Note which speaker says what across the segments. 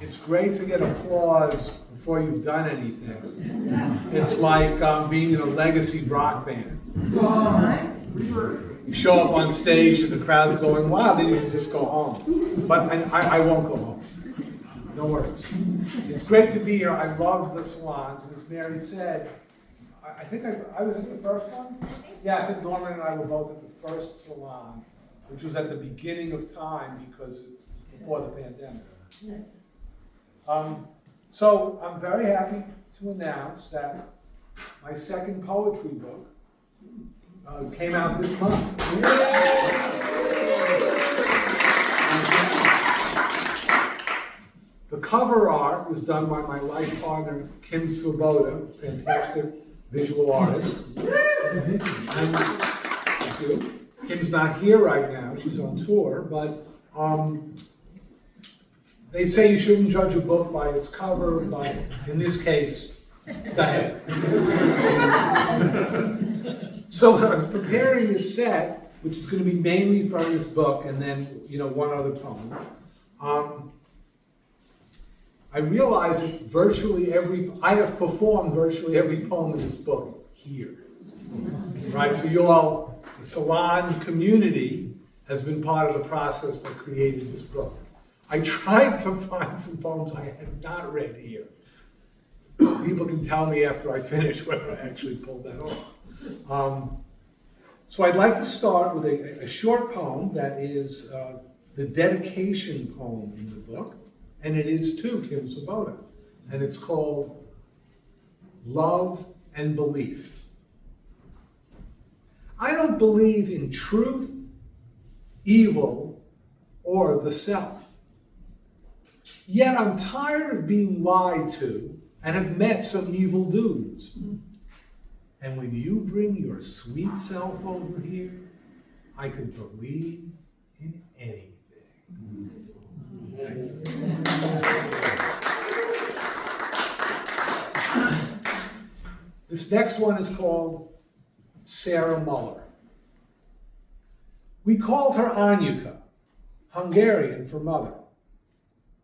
Speaker 1: It's great to get applause before you've done anything. It's like being in a legacy rock band. You show up on stage and the crowd's going, wow, then you can just go home. But I won't go home. No worries. It's great to be here. I love the salons. And as Mary said, I think I was at the first one? Yeah, I think Norman and I were both at the first salon, which was at the beginning of time because it was before the pandemic. So I'm very happy to announce that my second poetry book came out this month. The cover art was done by my life partner, Kim Svoboda, fantastic visual artist. And thank you. Kim's not here right now, she's on tour, but they say you shouldn't judge a book by its cover, but in this case, go ahead. So I was preparing this set, which is going to be mainly from this book, and then, one other poem. I realized that I have performed virtually every poem in this book here. Right, so the Salon community has been part of the process that created this book. I tried to find some poems I had not read here. People can tell me after I finish whether I actually pulled that off. So I'd like to start with a short poem that is the dedication poem in the book, and it is to Kim Svoboda, and it's called Love and Belief. I don't believe in truth, evil, or the self. Yet I'm tired of being lied to and have met some evil dudes. And when you bring your sweet self over here, I could believe in anything. This next one is called Sarah Muller. We called her Anyuka, Hungarian for mother.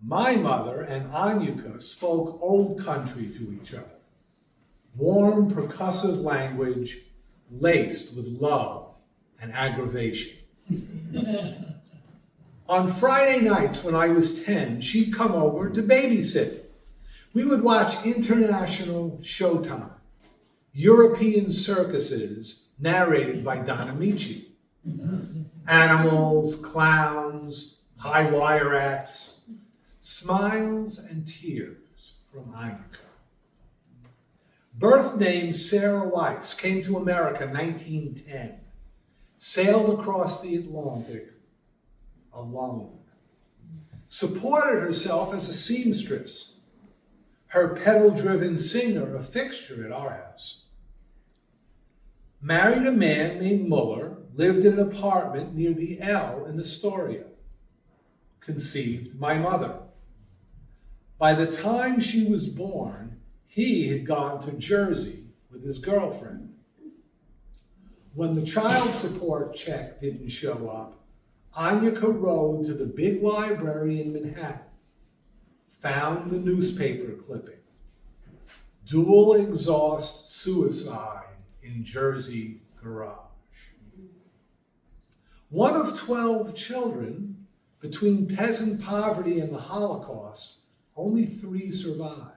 Speaker 1: My mother and Anyuka spoke old country to each other. Warm, percussive language laced with love and aggravation. On Friday nights when I was 10, she'd come over to babysit. We would watch international Showtime, European circuses narrated by Don Amici. Animals, clowns, high wire acts, smiles and tears from Anyuka. Birth name Sarah Weiss, came to America 1910, sailed across the Atlantic alone, supported herself as a seamstress, her pedal-driven singer a fixture at our house. Married a man named Muller, lived in an apartment near the L in Astoria, conceived my mother. By the time she was born, he had gone to Jersey with his girlfriend. When the child support check didn't show up, Anyuka rode to the big library in Manhattan, found the newspaper clipping, dual exhaust suicide in Jersey garage. One of 12 children, between peasant poverty and the Holocaust, only 3 survived.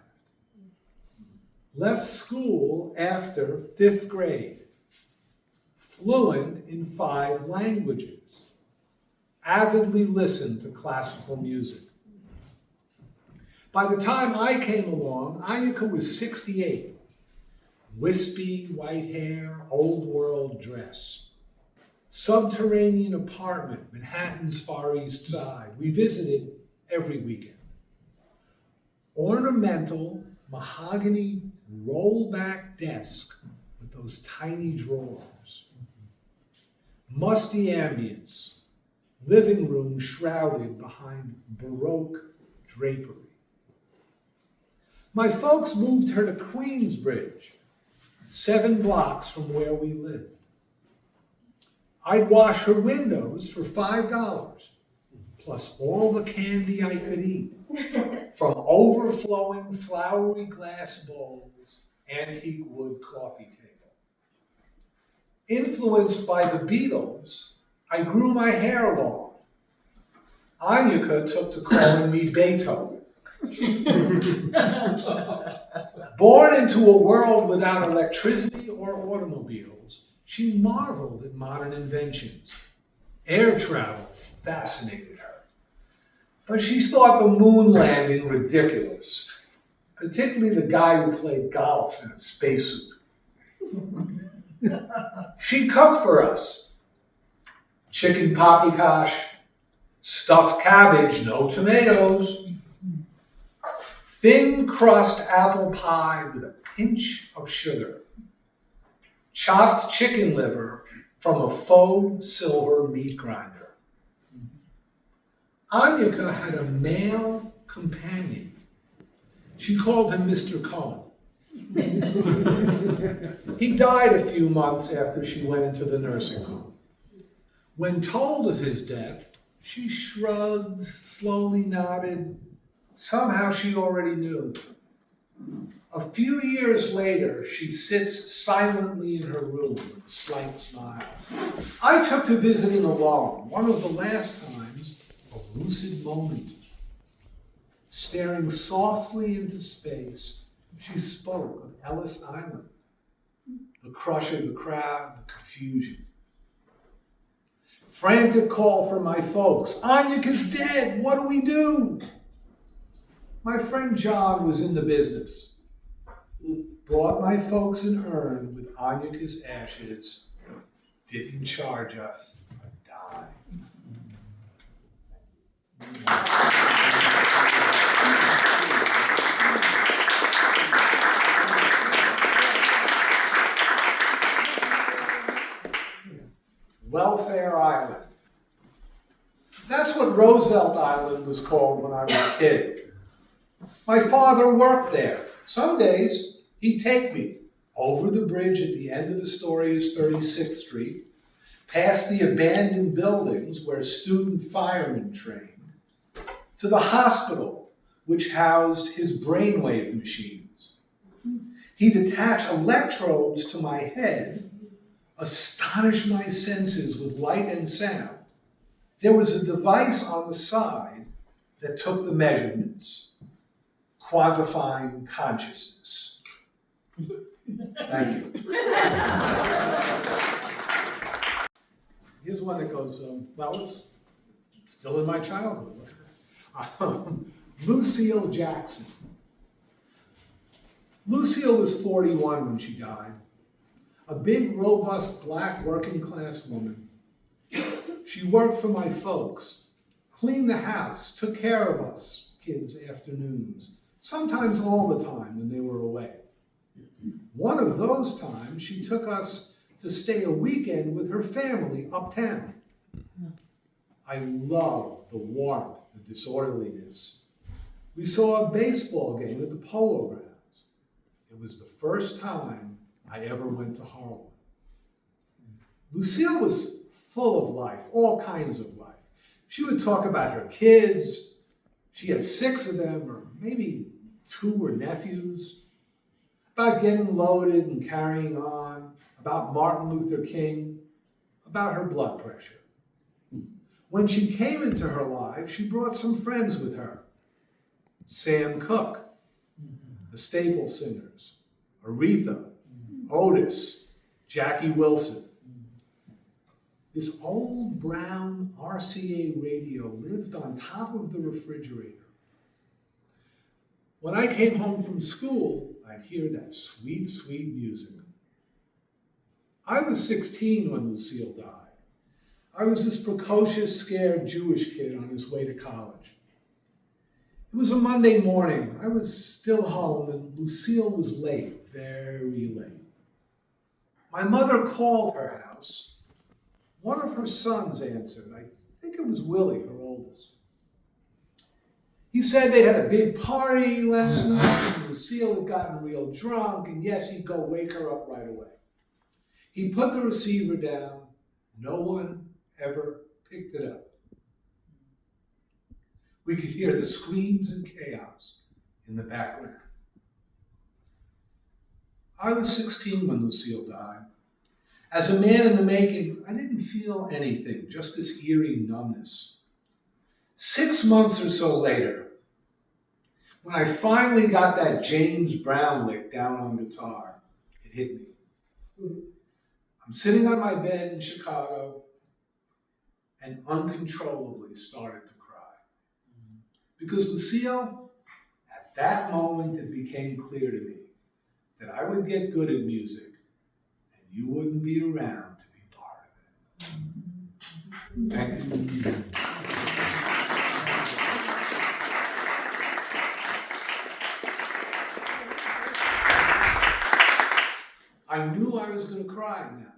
Speaker 1: Left school after 5th grade, fluent in 5 languages, avidly listened to classical music. By the time I came along, Anyuka was 68. Wispy white hair, old world dress. Subterranean apartment, Manhattan's Far East Side. We visited every weekend. Ornamental mahogany roll-back desk with those tiny drawers. Musty ambience, living room shrouded behind Baroque drapery. My folks moved her to Queensbridge, 7 blocks from where we lived. I'd wash her windows for $5, plus all the candy I could eat, from overflowing flowery glass bowls, antique wood coffee table. Influenced by the Beatles, I grew my hair long. Anyuka took to calling me Beethoven. Born into a world without electricity or automobiles, she marveled at modern inventions. Air travel fascinated her. But she thought the moon landing ridiculous, particularly the guy who played golf in a spacesuit. She'd cook for us. Chicken paprikash, stuffed cabbage, no tomatoes, thin crust apple pie with a pinch of sugar, chopped chicken liver from a faux silver meat grinder. Anyuka had a male companion. She called him Mr. Cohen. He died a few months after she went into the nursing home. When told of his death, she shrugged, slowly nodded. Somehow she already knew. A few years later, she sits silently in her room with a slight smile. I took to visiting alone, one of the last times, a lucid moment. Staring softly into space, she spoke of Ellis Island, the crush of the crowd, the confusion. Frantic call from my folks. Anyuka's dead. What do we do? My friend John was in the business. He brought my folks an urn with Anyuka's ashes. Didn't charge us a dime. Welfare Island. That's what Roosevelt Island was called when I was a kid. My father worked there. Some days he'd take me over the bridge at the end of Astoria's 36th Street, past the abandoned buildings where student firemen trained, to the hospital which housed his brainwave machines. He'd attach electrodes to my head, astonish my senses with light and sound. There was a device on the side that took the measurements, quantifying consciousness. Thank you. Here's one that goes, well, it's still in my childhood. Lucille Jackson. Lucille was 41 when she died. A big, robust, black, working-class woman. She worked for my folks, cleaned the house, took care of us kids afternoons, sometimes all the time when they were away. One of those times, she took us to stay a weekend with her family uptown. I loved the warmth, the disorderliness. We saw a baseball game at the Polo Grounds. It was the first time I ever went to Harlem. Lucille was full of life, all kinds of life. She would talk about her kids. She had 6 of them, or maybe 2 were nephews. About getting loaded and carrying on, about Martin Luther King, about her blood pressure. When she came into her life, she brought some friends with her. Sam Cooke, the Staple Singers, Aretha, Otis, Jackie Wilson. This old brown RCA radio lived on top of the refrigerator. When I came home from school, I'd hear that sweet, sweet music. I was 16 when Lucille died. I was this precocious, scared Jewish kid on his way to college. It was a Monday morning. I was still home, and Lucille was late, very late. My mother called her house. One of her sons answered. I think it was Willie, her oldest. He said they'd had a big party last night, and Lucille had gotten real drunk, and yes, he'd go wake her up right away. He put the receiver down. No one ever picked it up. We could hear the screams and chaos in the background. I was 16 when Lucille died. As a man in the making, I didn't feel anything, just this eerie numbness. 6 months or so later, when I finally got that James Brown lick down on guitar, it hit me. I'm sitting on my bed in Chicago and uncontrollably started to cry. Because Lucille, at that moment, it became clear to me that I would get good at music and you wouldn't be around to be part of it. Thank you. I knew I was going to cry in that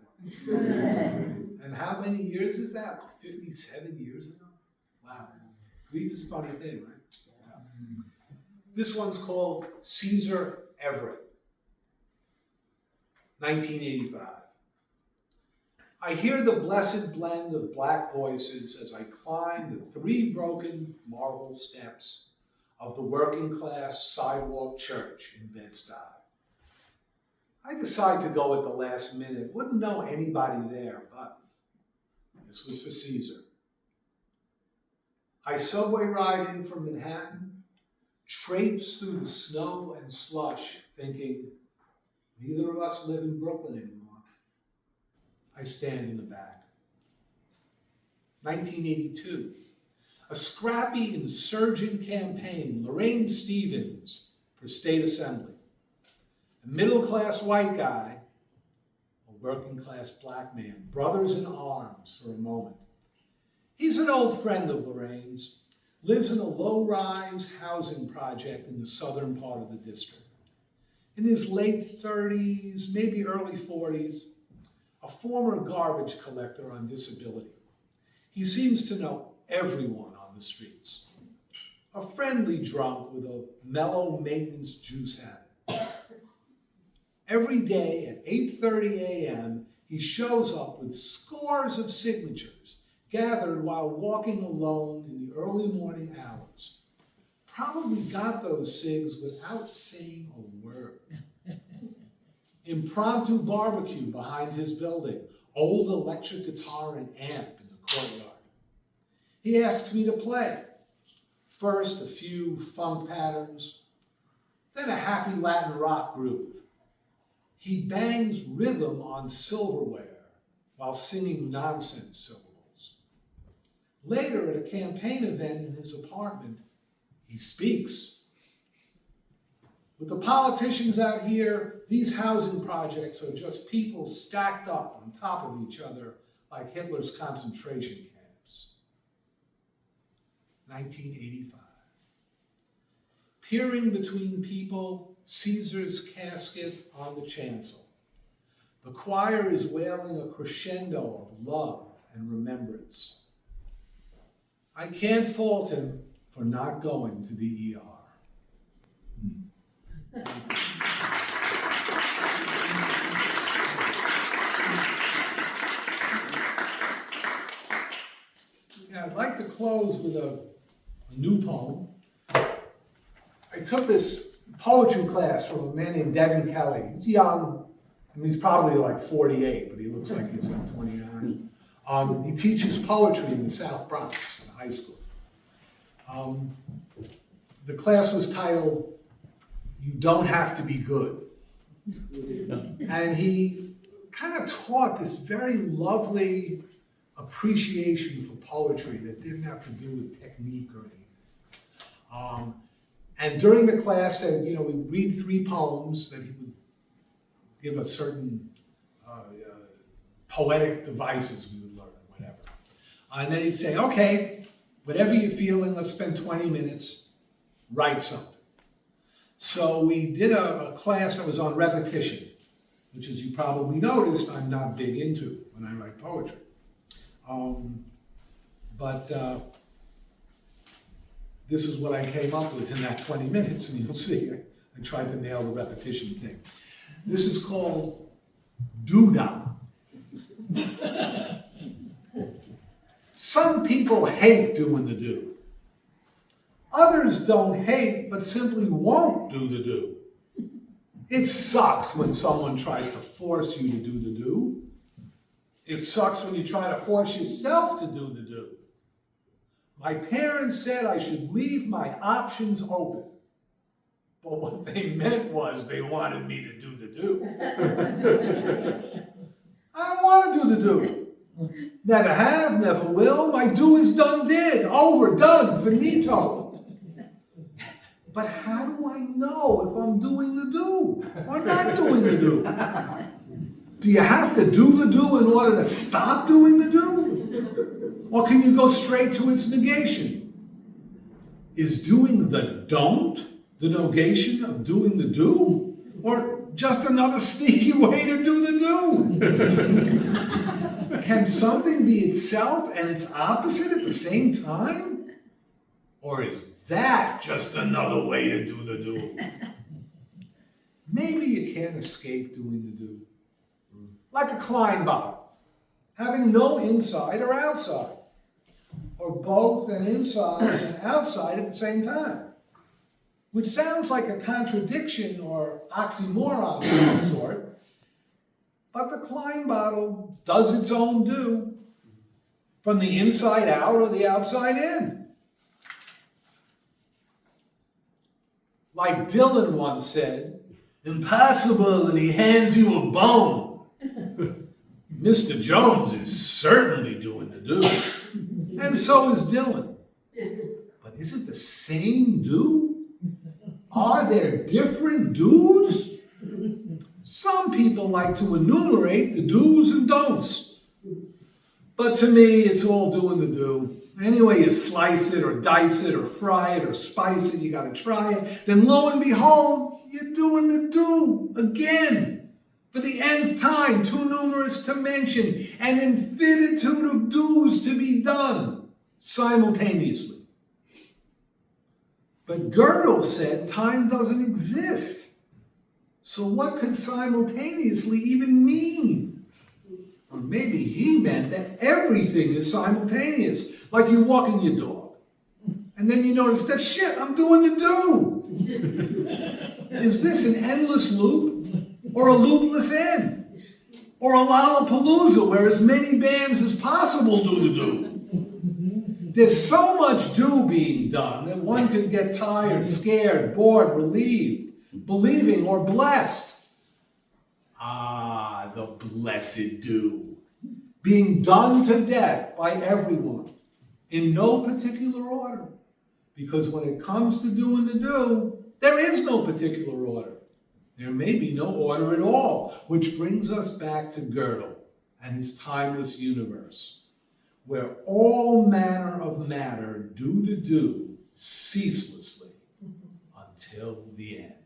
Speaker 1: one. And how many years is that? 57 years ago? Wow. Grief is a funny thing, right? Yeah. This one's called Caesar Everett, 1985. I hear the blessed blend of black voices as I climb the 3 broken marble steps of the working class sidewalk church in Bed-Stuy. I decide to go at the last minute. Wouldn't know anybody there, but this was for Caesar. I subway ride in from Manhattan, traipse through the snow and slush, thinking, neither of us live in Brooklyn anymore. I stand in the back. 1982, a scrappy insurgent campaign, Lorraine Stevens for state assembly. A middle-class white guy, a working-class black man, brothers in arms for a moment. He's an old friend of Lorraine's, lives in a low-rise housing project in the southern part of the district. In his late 30s, maybe early 40s, a former garbage collector on disability. He seems to know everyone on the streets. A friendly drunk with a mellow maintenance juice habit. Every day at 8:30 a.m., he shows up with scores of signatures gathered while walking alone in the early morning hours. Probably got those cigs without saying a word. Impromptu barbecue behind his building, old electric guitar and amp in the courtyard. He asks me to play. First, a few funk patterns, then a happy Latin rock groove. He bangs rhythm on silverware while singing nonsense syllables. Later, at a campaign event in his apartment, he speaks. With the politicians out here, these housing projects are just people stacked up on top of each other like Hitler's concentration camps. 1985. Peering between people, Caesar's casket on the chancel. The choir is wailing a crescendo of love and remembrance. I can't fault him for not going to the ER. Yeah, I'd like to close with a new poem. I took this poetry class from a man named Devin Kelly. He's young. I mean, he's probably like 48, but he looks like he's like 29. He teaches poetry in the South Bronx in high school. The class was titled, You Don't Have to Be Good. And he kind of taught this very lovely appreciation for poetry that didn't have to do with technique or anything. And during the class, we'd read 3 poems that he would give us certain poetic devices we would learn, or whatever. And then he'd say, okay, whatever you're feeling, let's spend 20 minutes, write something. So we did a class that was on repetition, which, as you probably noticed, I'm not big into when I write poetry. This is what I came up with in that 20 minutes, and you'll see, I tried to nail the repetition thing. This is called doo-dah. Some people hate doing the do. Others don't hate, but simply won't do the do. It sucks when someone tries to force you to do the do. It sucks when you try to force yourself to do the do. My parents said I should leave my options open. But what they meant was they wanted me to do the do. I don't want to do the do. Never have, never will. My do is done, did. Over, done, finito. But how do I know if I'm doing the do or not doing the do? Do you have to do the do in order to stop doing the do? Or can you go straight to its negation? Is doing the don't the negation of doing the do? Or just another sneaky way to do the do? Can something be itself and its opposite at the same time? Or is that just another way to do the do? Maybe you can't escape doing the do. Like a Klein bottle, having no inside or outside, or both an inside and outside at the same time, which sounds like a contradiction or oxymoron of some sort, but the Klein bottle does its own do, from the inside out or the outside in. Like Dylan once said, impossible, and he hands you a bone. Mr. Jones is certainly doing the do, and so is Dylan. But is it the same do? Are there different do's? Some people like to enumerate the do's and don'ts. But to me, it's all doing the do. Any way you slice it or dice it or fry it or spice it, you gotta try it. Then lo and behold, you're doing the do again. For the nth time, too numerous to mention, an infinitude of do's to be done simultaneously. But Gödel said time doesn't exist. So what could simultaneously even mean? Or maybe he meant that everything is simultaneous, like you're walking your dog. And then you notice that, shit, I'm doing the do. Is this an endless loop? Or a loopless end? Or a Lollapalooza where as many bands as possible do the do? There's so much do being done that one can get tired, scared, bored, relieved, believing, or blessed. Ah, the blessed do. Being done to death by everyone in no particular order. Because when it comes to doing the do, there is no particular order. There may be no order at all, which brings us back to Gödel and his timeless universe, where all manner of matter do the do ceaselessly until the end.